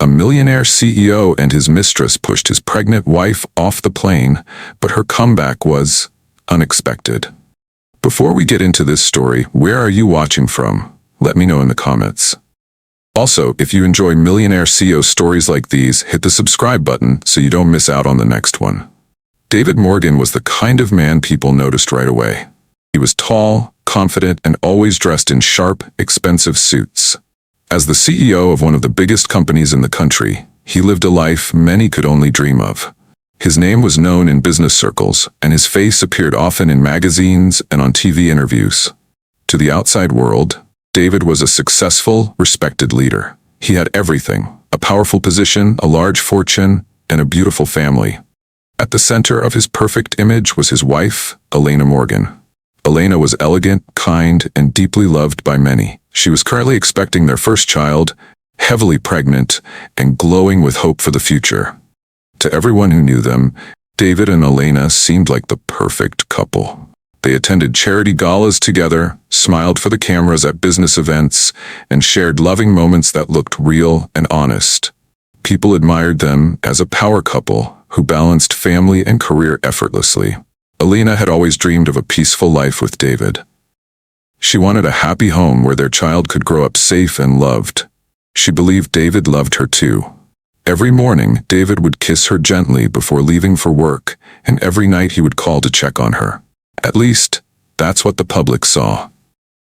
A millionaire CEO and his mistress pushed his pregnant wife off the plane, but her comeback was unexpected. Before we get into this story, where are you watching from? Let me know in the comments. Also, if you enjoy millionaire CEO stories like these, hit the subscribe button so you don't miss out on the next one. David Morgan was the kind of man people noticed right away. He was tall, confident, and always dressed in sharp, expensive suits. As the CEO of one of the biggest companies in the country, he lived a life many could only dream of. His name was known in business circles, and his face appeared often in magazines and on TV interviews. To the outside world, David was a successful, respected leader. He had everything: a powerful position, a large fortune, and a beautiful family. At the center of his perfect image was his wife, Elena Morgan. Elena was elegant, kind, and deeply loved by many. She was currently expecting their first child, heavily pregnant, and glowing with hope for the future. To everyone who knew them, David and Elena seemed like the perfect couple. They attended charity galas together, smiled for the cameras at business events, and shared loving moments that looked real and honest. People admired them as a power couple who balanced family and career effortlessly. Elena had always dreamed of a peaceful life with David. She wanted a happy home where their child could grow up safe and loved. She believed David loved her too. Every morning, David would kiss her gently before leaving for work, and every night he would call to check on her. At least, that's what the public saw.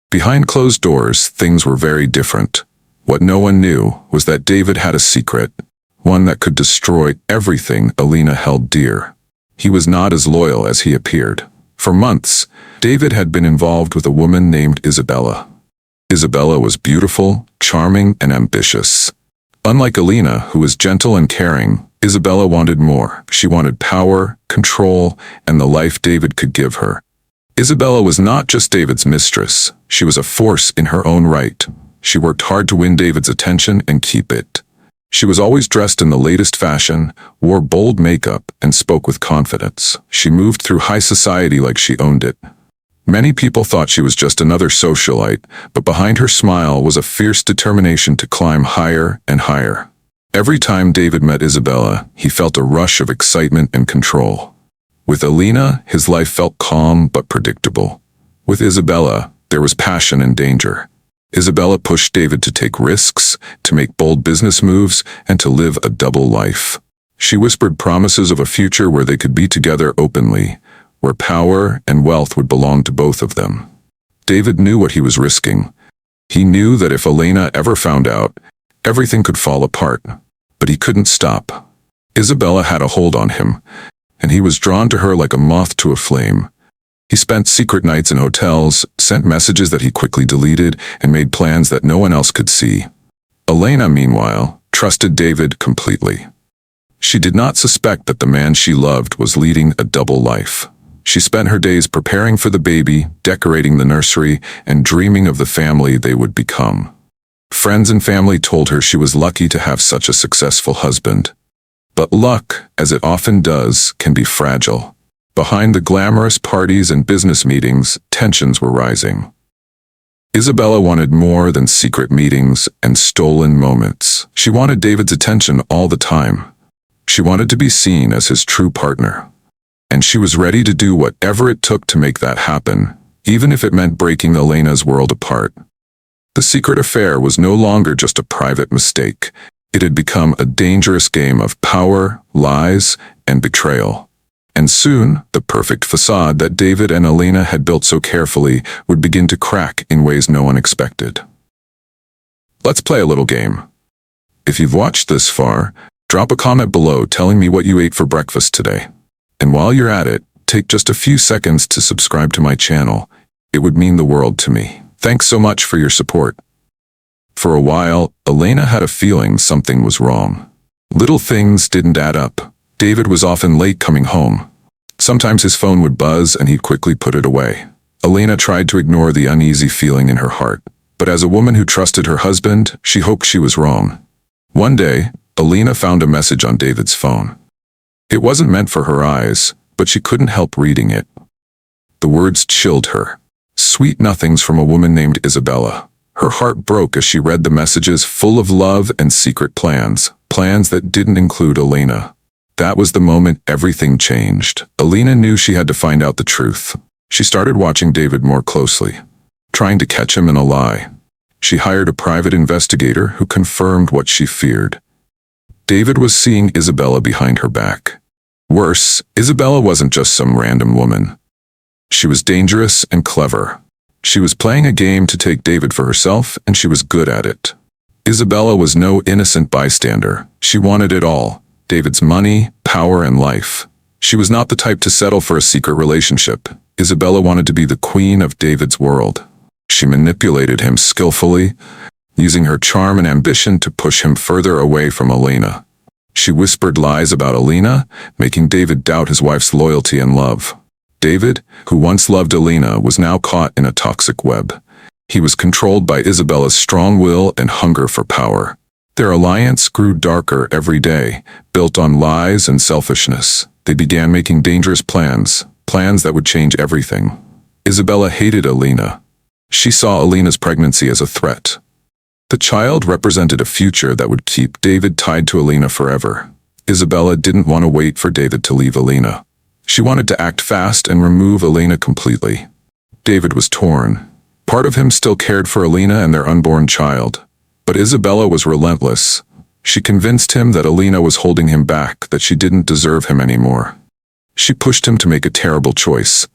Behind closed doors, things were very different. What no one knew was that David had a secret, one that could destroy everything Elena held dear. He was not as loyal as he appeared. For months, David had been involved with a woman named Isabella. Isabella was beautiful, charming, and ambitious. Unlike Elena, who was gentle and caring, Isabella wanted more. She wanted power, control, and the life David could give her. Isabella was not just David's mistress. She was a force in her own right. She worked hard to win David's attention and keep it. She was always dressed in the latest fashion, wore bold makeup, and spoke with confidence. She moved through high society like she owned it. Many people thought she was just another socialite, but behind her smile was a fierce determination to climb higher and higher. Every time David met Isabella, he felt a rush of excitement and control. With Elena, his life felt calm but predictable. With Isabella, there was passion and danger. Isabella pushed David to take risks, to make bold business moves, and to live a double life. She whispered promises of a future where they could be together openly, where power and wealth would belong to both of them. David knew what he was risking. He knew that if Elena ever found out, everything could fall apart. But he couldn't stop. Isabella had a hold on him, and he was drawn to her like a moth to a flame. He spent secret nights in hotels, sent messages that he quickly deleted, and made plans that no one else could see. Elena, meanwhile, trusted David completely. She did not suspect that the man she loved was leading a double life. She spent her days preparing for the baby, decorating the nursery, and dreaming of the family they would become. Friends and family told her she was lucky to have such a successful husband. But luck, as it often does, can be fragile. Behind the glamorous parties and business meetings, tensions were rising. Isabella wanted more than secret meetings and stolen moments. She wanted David's attention all the time. She wanted to be seen as his true partner. And she was ready to do whatever it took to make that happen, even if it meant breaking Elena's world apart. The secret affair was no longer just a private mistake. It had become a dangerous game of power, lies, and betrayal. And soon, the perfect facade that David and Elena had built so carefully would begin to crack in ways no one expected. Let's play a little game. If you've watched this far, drop a comment below telling me what you ate for breakfast today. And while you're at it, take just a few seconds to subscribe to my channel. It would mean the world to me. Thanks so much for your support. For a while, Elena had a feeling something was wrong. Little things didn't add up. David was often late coming home. Sometimes his phone would buzz and he'd quickly put it away. Elena tried to ignore the uneasy feeling in her heart, but as a woman who trusted her husband, she hoped she was wrong. One day, Elena found a message on David's phone. It wasn't meant for her eyes, but she couldn't help reading it. The words chilled her. Sweet nothings from a woman named Isabella. Her heart broke as she read the messages full of love and secret plans. plans that didn't include Elena. That was the moment everything changed. Elena knew she had to find out the truth. She started watching David more closely, trying to catch him in a lie. She hired a private investigator who confirmed what she feared. David was seeing Isabella behind her back. Worse, Isabella wasn't just some random woman. She was dangerous and clever. She was playing a game to take David for herself, and she was good at it. Isabella was no innocent bystander. She wanted it all: David's money, power, and life. She was not the type to settle for a secret relationship. Isabella wanted to be the queen of David's world. She manipulated him skillfully, using her charm and ambition to push him further away from Elena. She whispered lies about Elena, making David doubt his wife's loyalty and love. David, who once loved Elena, was now caught in a toxic web. He was controlled by Isabella's strong will and hunger for power. Their alliance grew darker every day, built on lies and selfishness. They began making dangerous plans that would change everything. Isabella hated Elena. She saw Elena's pregnancy as a threat. The child represented a future that would keep David tied to Elena forever. Isabella didn't want to wait for David to leave Elena. She wanted to act fast and remove Elena completely. David was torn. Part of him still cared for Elena and their unborn child. But Isabella was relentless. She convinced him that Elena was holding him back, that she didn't deserve him anymore. She pushed him to make a terrible choice.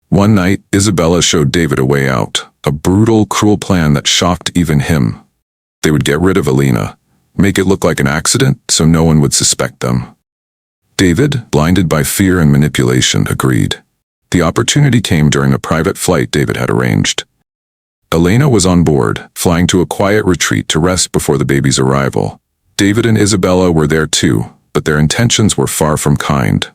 One night, Isabella showed David a way out, a brutal, cruel plan that shocked even him. They would get rid of Elena, make it look like an accident so no one would suspect them. David, blinded by fear and manipulation, agreed. The opportunity came during a private flight David had arranged. Elena was on board, flying to a quiet retreat to rest before the baby's arrival. David and Isabella were there too, but their intentions were far from kind.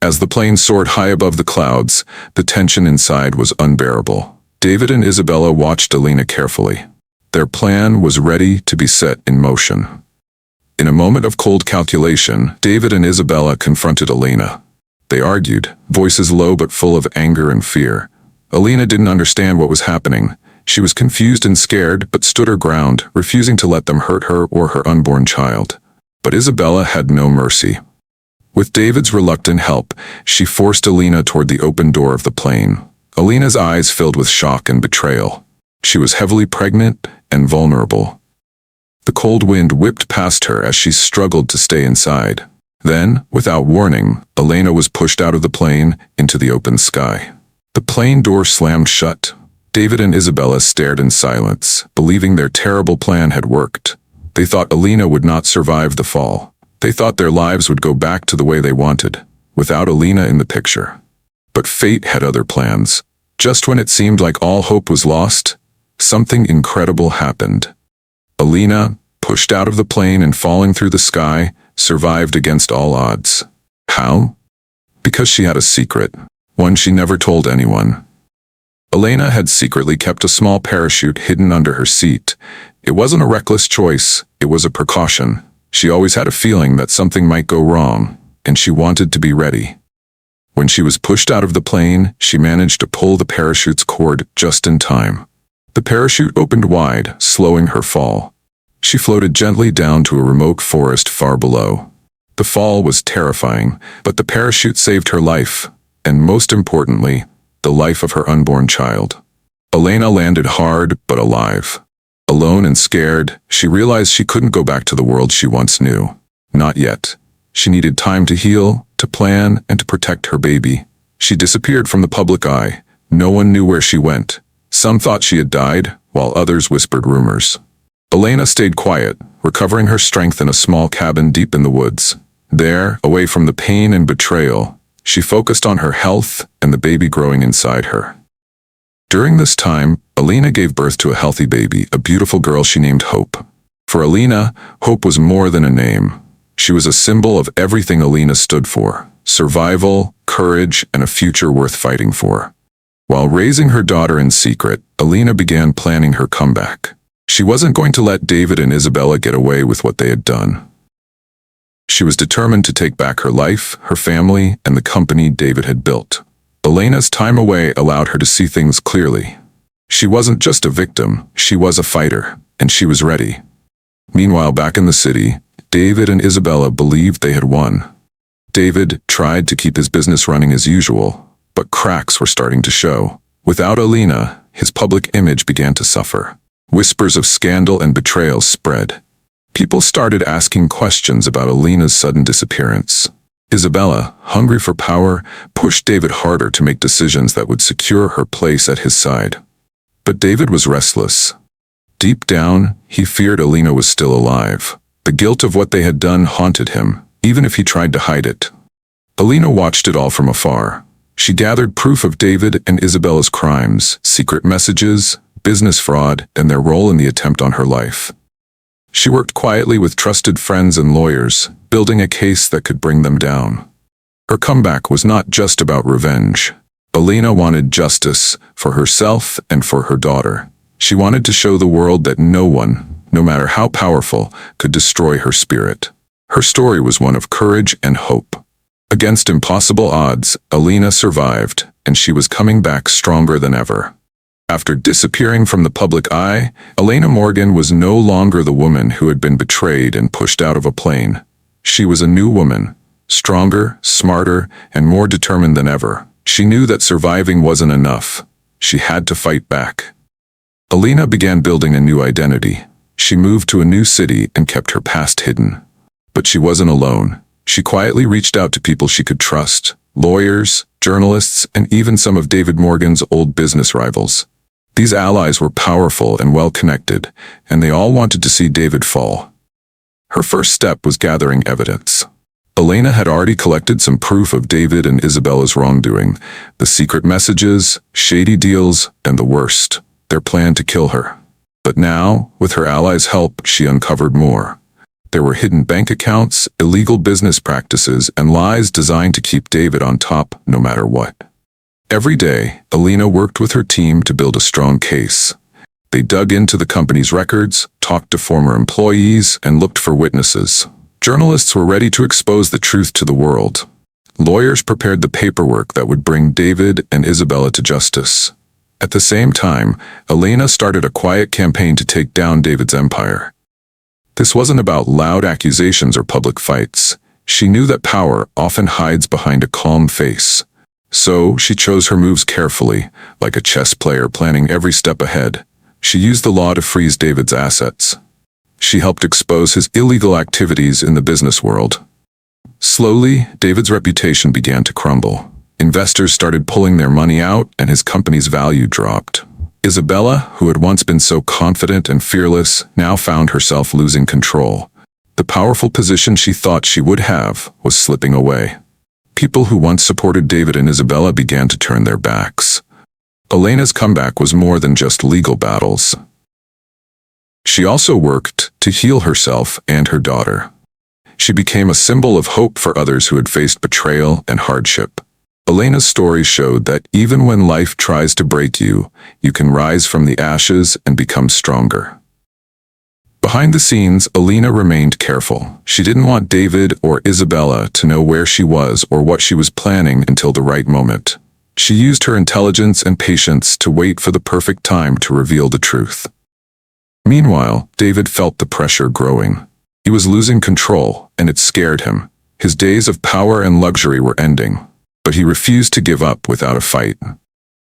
As the plane soared high above the clouds, the tension inside was unbearable. David and Isabella watched Elena carefully. Their plan was ready to be set in motion. In a moment of cold calculation, David and Isabella confronted Elena. They argued, voices low but full of anger and fear. Elena didn't understand what was happening. She was confused and scared, but stood her ground, refusing to let them hurt her or her unborn child. But Isabella had no mercy. With David's reluctant help, she forced Elena toward the open door of the plane. Elena's eyes filled with shock and betrayal. She was heavily pregnant and vulnerable. The cold wind whipped past her as she struggled to stay inside. Then, without warning, Elena was pushed out of the plane into the open sky. The plane door slammed shut. David and Isabella stared in silence, believing their terrible plan had worked. They thought Elena would not survive the fall. They thought their lives would go back to the way they wanted, without Elena in the picture. But fate had other plans. Just when it seemed like all hope was lost, something incredible happened. Elena, pushed out of the plane and falling through the sky, survived against all odds. How? Because she had a secret, one she never told anyone. Elena had secretly kept a small parachute hidden under her seat. It wasn't a reckless choice, it was a precaution. She always had a feeling that something might go wrong, and she wanted to be ready. When she was pushed out of the plane, she managed to pull the parachute's cord just in time. The parachute opened wide, slowing her fall. She floated gently down to a remote forest far below. The fall was terrifying, but the parachute saved her life, and most importantly, the life of her unborn child. Elena landed hard but alive. Alone and scared, she realized she couldn't go back to the world she once knew. Not yet. She needed time to heal, to plan, and to protect her baby. She disappeared from the public eye. No one knew where she went. Some thought she had died, while others whispered rumors. Elena stayed quiet, recovering her strength in a small cabin deep in the woods. There, away from the pain and betrayal, she focused on her health and the baby growing inside her. During this time, Elena gave birth to a healthy baby, a beautiful girl she named Hope. For Elena, Hope was more than a name. She was a symbol of everything Elena stood for: survival, courage, and a future worth fighting for. While raising her daughter in secret, Elena began planning her comeback. She wasn't going to let David and Isabella get away with what they had done. She was determined to take back her life, her family, and the company David had built. Elena's time away allowed her to see things clearly. She wasn't just a victim, she was a fighter, and she was ready. Meanwhile, back in the city, David and Isabella believed they had won. David tried to keep his business running as usual, but cracks were starting to show. Without Alina, his public image began to suffer. Whispers of scandal and betrayal spread. People started asking questions about Alina's sudden disappearance. Isabella, hungry for power, pushed David harder to make decisions that would secure her place at his side. But David was restless. Deep down, he feared Alina was still alive. The guilt of what they had done haunted him, even if he tried to hide it. Alina watched it all from afar. She gathered proof of David and Isabella's crimes, secret messages, business fraud, and their role in the attempt on her life. She worked quietly with trusted friends and lawyers, building a case that could bring them down. Her comeback was not just about revenge. Alina wanted justice for herself and for her daughter. She wanted to show the world that no one, no matter how powerful, could destroy her spirit. Her story was one of courage and hope. Against impossible odds, Alina survived, and she was coming back stronger than ever. After disappearing from the public eye, Alina Morgan was no longer the woman who had been betrayed and pushed out of a plane. She was a new woman, stronger, smarter, and more determined than ever. She knew that surviving wasn't enough. She had to fight back. Alina began building a new identity. She moved to a new city and kept her past hidden. But she wasn't alone. She quietly reached out to people she could trust, lawyers, journalists, and even some of David Morgan's old business rivals. These allies were powerful and well-connected, and they all wanted to see David fall. Her first step was gathering evidence. Alina had already collected some proof of David and Isabella's wrongdoing, the secret messages, shady deals, and the worst, their plan to kill her. But now, with her allies' help, she uncovered more. There were hidden bank accounts, illegal business practices, and lies designed to keep David on top no matter what. Every day, Alina worked with her team to build a strong case. They dug into the company's records, talked to former employees, and looked for witnesses. Journalists were ready to expose the truth to the world. Lawyers prepared the paperwork that would bring David and Isabella to justice. At the same time, Alina started a quiet campaign to take down David's empire. This wasn't about loud accusations or public fights. She knew that power often hides behind a calm face. So, she chose her moves carefully, like a chess player planning every step ahead. She used the law to freeze David's assets. She helped expose his illegal activities in the business world. Slowly, David's reputation began to crumble. Investors started pulling their money out, and his company's value dropped. Isabella, who had once been so confident and fearless, now found herself losing control. The powerful position she thought she would have was slipping away. People who once supported David and Isabella began to turn their backs. Alina's comeback was more than just legal battles. She also worked to heal herself and her daughter. She became a symbol of hope for others who had faced betrayal and hardship. Alina's story showed that even when life tries to break you, you can rise from the ashes and become stronger. Behind the scenes, Alina remained careful. She didn't want David or Isabella to know where she was or what she was planning until the right moment. She used her intelligence and patience to wait for the perfect time to reveal the truth. Meanwhile, David felt the pressure growing. He was losing control, and it scared him. His days of power and luxury were ending. But he refused to give up without a fight.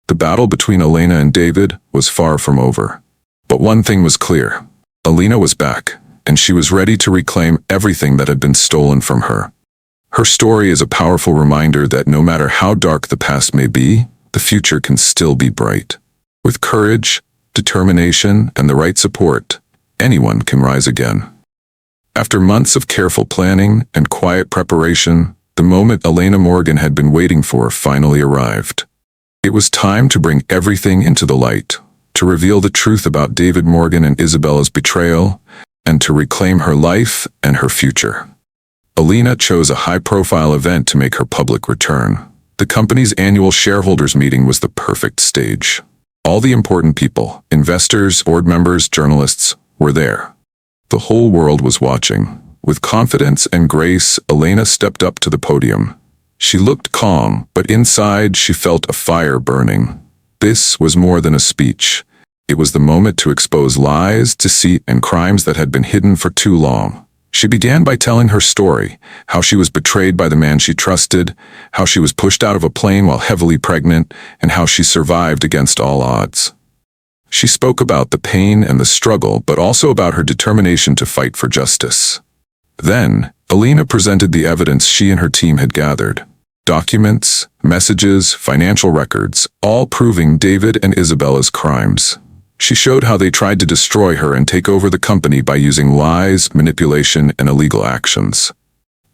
The battle between Alina and David was far from over. But one thing was clear. Alina was back, and she was ready to reclaim everything that had been stolen from her. Her story is a powerful reminder that no matter how dark the past may be, the future can still be bright. With courage, determination, and the right support, anyone can rise again. After months of careful planning and quiet preparation, the moment Alina Morgan had been waiting for finally arrived. It was time to bring everything into the light, to reveal the truth about David Morgan and Isabella's betrayal, and to reclaim her life and her future. Alina chose a high-profile event to make her public return. The company's annual shareholders meeting was the perfect stage. All the important people, investors, board members, journalists, were there. The whole world was watching. With confidence and grace, Alina stepped up to the podium. She looked calm, but inside she felt a fire burning. This was more than a speech. It was the moment to expose lies, deceit, and crimes that had been hidden for too long. She began by telling her story, how she was betrayed by the man she trusted, how she was pushed out of a plane while heavily pregnant, and how she survived against all odds. She spoke about the pain and the struggle, but also about her determination to fight for justice. Then, Alina presented the evidence she and her team had gathered. Documents, messages, financial records, all proving David and Isabella's crimes. She showed how they tried to destroy her and take over the company by using lies, manipulation, and illegal actions.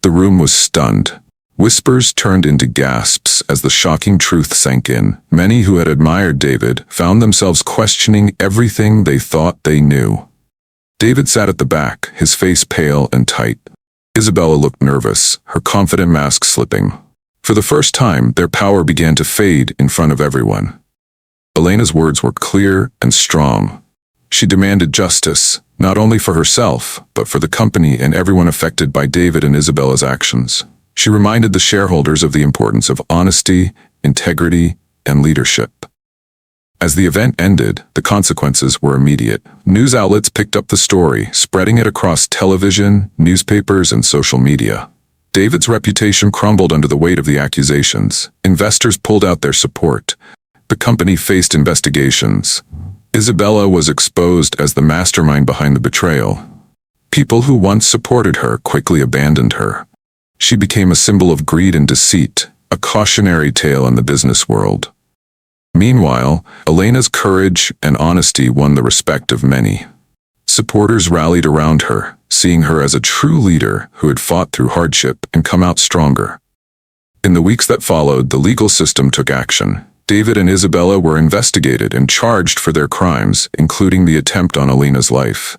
The room was stunned. Whispers turned into gasps as the shocking truth sank in. Many who had admired David found themselves questioning everything they thought they knew. David sat at the back, his face pale and tight. Isabella looked nervous, her confident mask slipping. For the first time, their power began to fade in front of everyone. Elena's words were clear and strong. She demanded justice, not only for herself, but for the company and everyone affected by David and Isabella's actions. She reminded the shareholders of the importance of honesty, integrity, and leadership. As the event ended, the consequences were immediate. News outlets picked up the story, spreading it across television, newspapers, and social media. David's reputation crumbled under the weight of the accusations. Investors pulled out their support. The company faced investigations. Isabella was exposed as the mastermind behind the betrayal. People who once supported her quickly abandoned her. She became a symbol of greed and deceit, a cautionary tale in the business world. Meanwhile, Elena's courage and honesty won the respect of many. Supporters rallied around her, seeing her as a true leader who had fought through hardship and come out stronger. In the weeks that followed, the legal system took action. David and Isabella were investigated and charged for their crimes, including the attempt on Elena's life.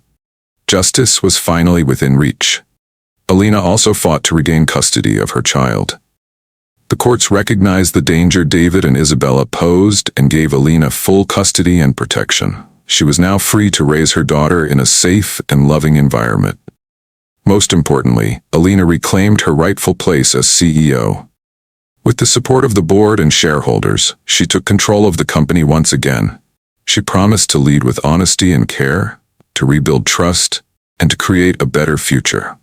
Justice was finally within reach. Alina also fought to regain custody of her child. The courts recognized the danger David and Isabella posed and gave Alina full custody and protection. She was now free to raise her daughter in a safe and loving environment. Most importantly, Alina reclaimed her rightful place as CEO. With the support of the board and shareholders, she took control of the company once again. She promised to lead with honesty and care, to rebuild trust, and to create a better future.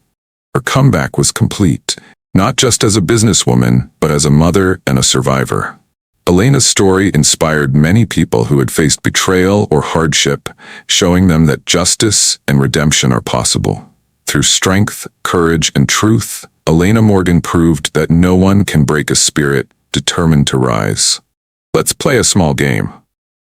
Her comeback was complete, not just as a businesswoman, but as a mother and a survivor. Elena's story inspired many people who had faced betrayal or hardship, showing them that justice and redemption are possible. Through strength, courage, and truth, Elena Morgan proved that no one can break a spirit determined to rise. Let's play a small game.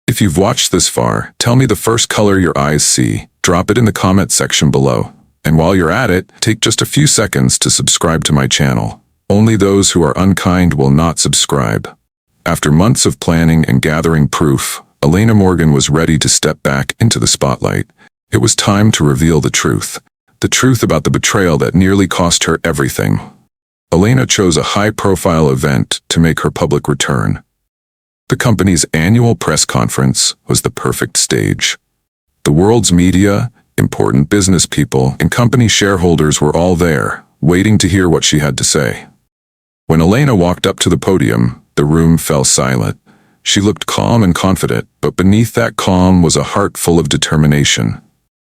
If you've watched this far, tell me the first color your eyes see. Drop it in the comment section below. And while you're at it, take just a few seconds to subscribe to my channel. Only those who are unkind will not subscribe. After months of planning and gathering proof, Elena Morgan was ready to step back into the spotlight. It was time to reveal the truth. The truth about the betrayal that nearly cost her everything. Elena chose a high-profile event to make her public return. The company's annual press conference was the perfect stage. The world's media, important business people, and company shareholders were all there, waiting to hear what she had to say. When Elena walked up to the podium, the room fell silent. She looked calm and confident, but beneath that calm was a heart full of determination.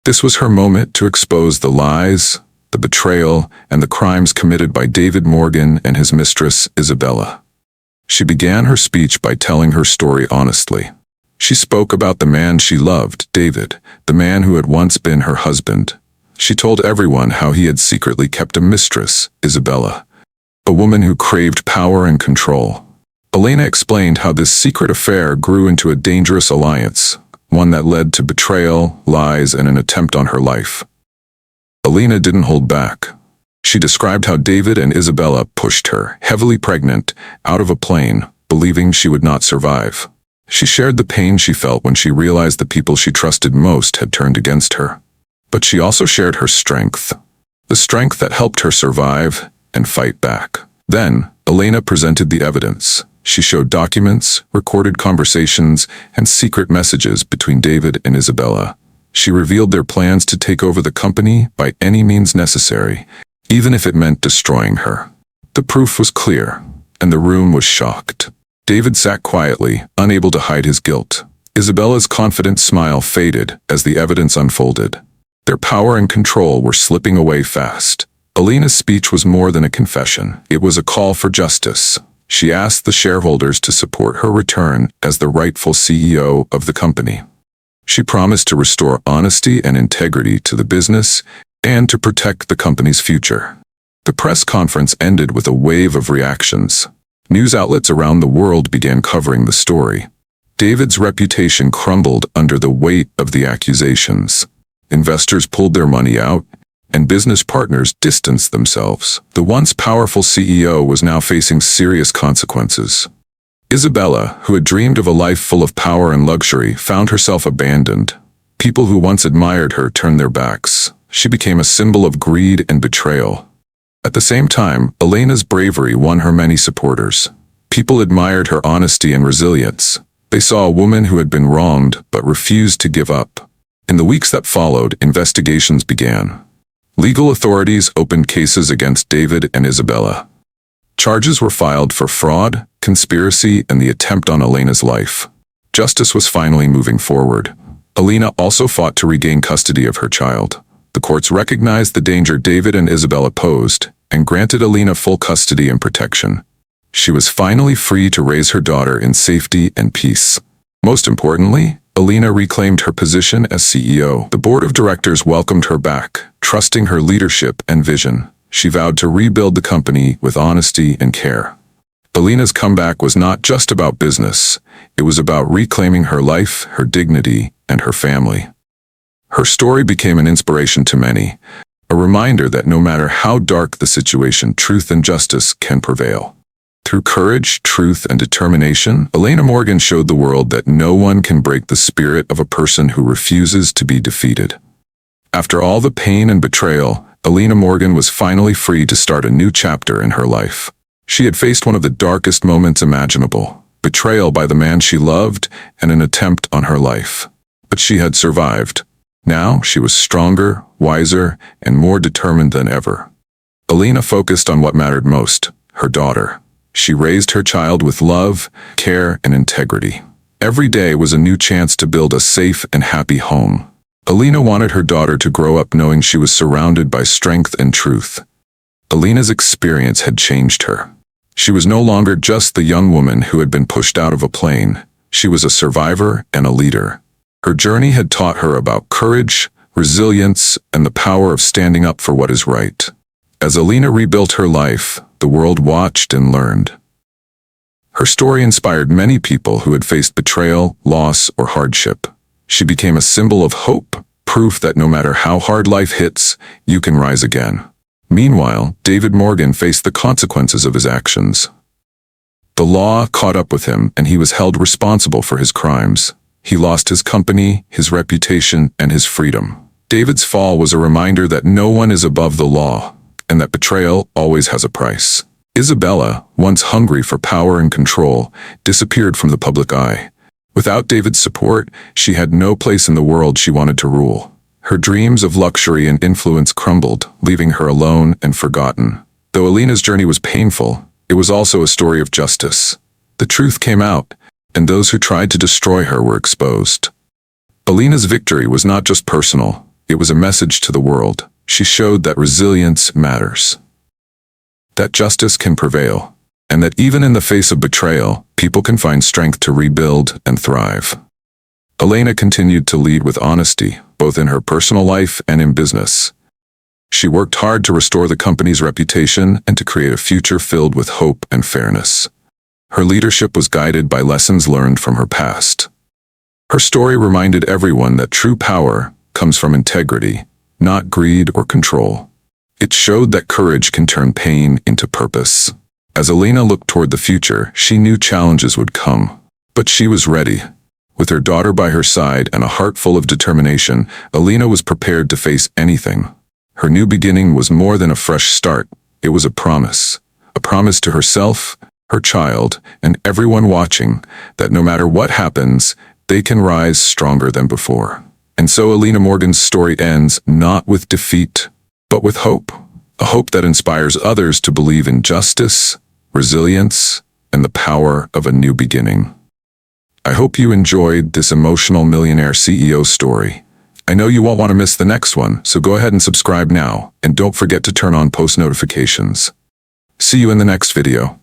This was her moment to expose the lies, the betrayal, and the crimes committed by David Morgan and his mistress, Isabella. She began her speech by telling her story honestly. She spoke about the man she loved, David, the man who had once been her husband. She told everyone how he had secretly kept a mistress, Isabella, a woman who craved power and control. Elena explained how this secret affair grew into a dangerous alliance, one that led to betrayal, lies, and an attempt on her life. Elena didn't hold back. She described how David and Isabella pushed her, heavily pregnant, out of a plane, believing she would not survive. She shared the pain she felt when she realized the people she trusted most had turned against her. But she also shared her strength, the strength that helped her survive and fight back. Then, Elena presented the evidence. She showed documents, recorded conversations, and secret messages between David and Isabella. She revealed their plans to take over the company by any means necessary, even if it meant destroying her. The proof was clear, and the room was shocked. David sat quietly, unable to hide his guilt. Isabella's confident smile faded as the evidence unfolded. Their power and control were slipping away fast. Alina's speech was more than a confession. It was a call for justice. She asked the shareholders to support her return as the rightful CEO of the company. She promised to restore honesty and integrity to the business and to protect the company's future. The press conference ended with a wave of reactions. News outlets around the world began covering the story. David's reputation crumbled under the weight of the accusations. Investors pulled their money out, and business partners distanced themselves. The once powerful CEO was now facing serious consequences. Isabella, who had dreamed of a life full of power and luxury, found herself abandoned. People who once admired her turned their backs. She became a symbol of greed and betrayal. At the same time, Elena's bravery won her many supporters. People admired her honesty and resilience. They saw a woman who had been wronged but refused to give up. In the weeks that followed, investigations began. Legal authorities opened cases against David and Isabella. Charges were filed for fraud, conspiracy, and the attempt on Elena's life. Justice was finally moving forward. Elena also fought to regain custody of her child. The courts recognized the danger David and Isabella posed and granted Elena full custody and protection. She was finally free to raise her daughter in safety and peace. Most importantly, Elena reclaimed her position as CEO. The board of directors welcomed her back, trusting her leadership and vision. She vowed to rebuild the company with honesty and care. Elena's comeback was not just about business. It was about reclaiming her life, her dignity, and her family. Her story became an inspiration to many, a reminder that no matter how dark the situation, truth and justice can prevail. Through courage, truth, and determination, Elena Morgan showed the world that no one can break the spirit of a person who refuses to be defeated. After all the pain and betrayal, Elena Morgan was finally free to start a new chapter in her life. She had faced one of the darkest moments imaginable, betrayal by the man she loved and an attempt on her life. But she had survived. Now she was stronger, wiser, and more determined than ever. Elena focused on what mattered most, her daughter. She raised her child with love, care, and integrity. Every day was a new chance to build a safe and happy home. Elena wanted her daughter to grow up knowing she was surrounded by strength and truth. Elena's experience had changed her. She was no longer just the young woman who had been pushed out of a plane. She was a survivor and a leader. Her journey had taught her about courage, resilience, and the power of standing up for what is right. As Elena rebuilt her life, the world watched and learned. Her story inspired many people who had faced betrayal, loss, or hardship. She became a symbol of hope, proof that no matter how hard life hits, you can rise again. Meanwhile, David Morgan faced the consequences of his actions. The law caught up with him, and he was held responsible for his crimes. He lost his company, his reputation, and his freedom. David's fall was a reminder that no one is above the law, and that betrayal always has a price. Isabella, once hungry for power and control, disappeared from the public eye. Without David's support, she had no place in the world she wanted to rule. Her dreams of luxury and influence crumbled, leaving her alone and forgotten. Though Elena's journey was painful, it was also a story of justice. The truth came out, and those who tried to destroy her were exposed. Elena's victory was not just personal, it was a message to the world. She showed that resilience matters, that justice can prevail, and that even in the face of betrayal, people can find strength to rebuild and thrive. Elena continued to lead with honesty, both in her personal life and in business. She worked hard to restore the company's reputation and to create a future filled with hope and fairness. Her leadership was guided by lessons learned from her past. Her story reminded everyone that true power comes from integrity, not greed or control. It showed that courage can turn pain into purpose. As Elena looked toward the future, she knew challenges would come, but she was ready. With her daughter by her side and a heart full of determination, Elena was prepared to face anything. Her new beginning was more than a fresh start. It was a promise to herself, her child, and everyone watching, that no matter what happens, they can rise stronger than before. And so Elena Morgan's story ends not with defeat, but with hope. A hope that inspires others to believe in justice, resilience, and the power of a new beginning. I hope you enjoyed this emotional millionaire CEO story. I know you won't want to miss the next one, so go ahead and subscribe now, and don't forget to turn on post notifications. See you in the next video.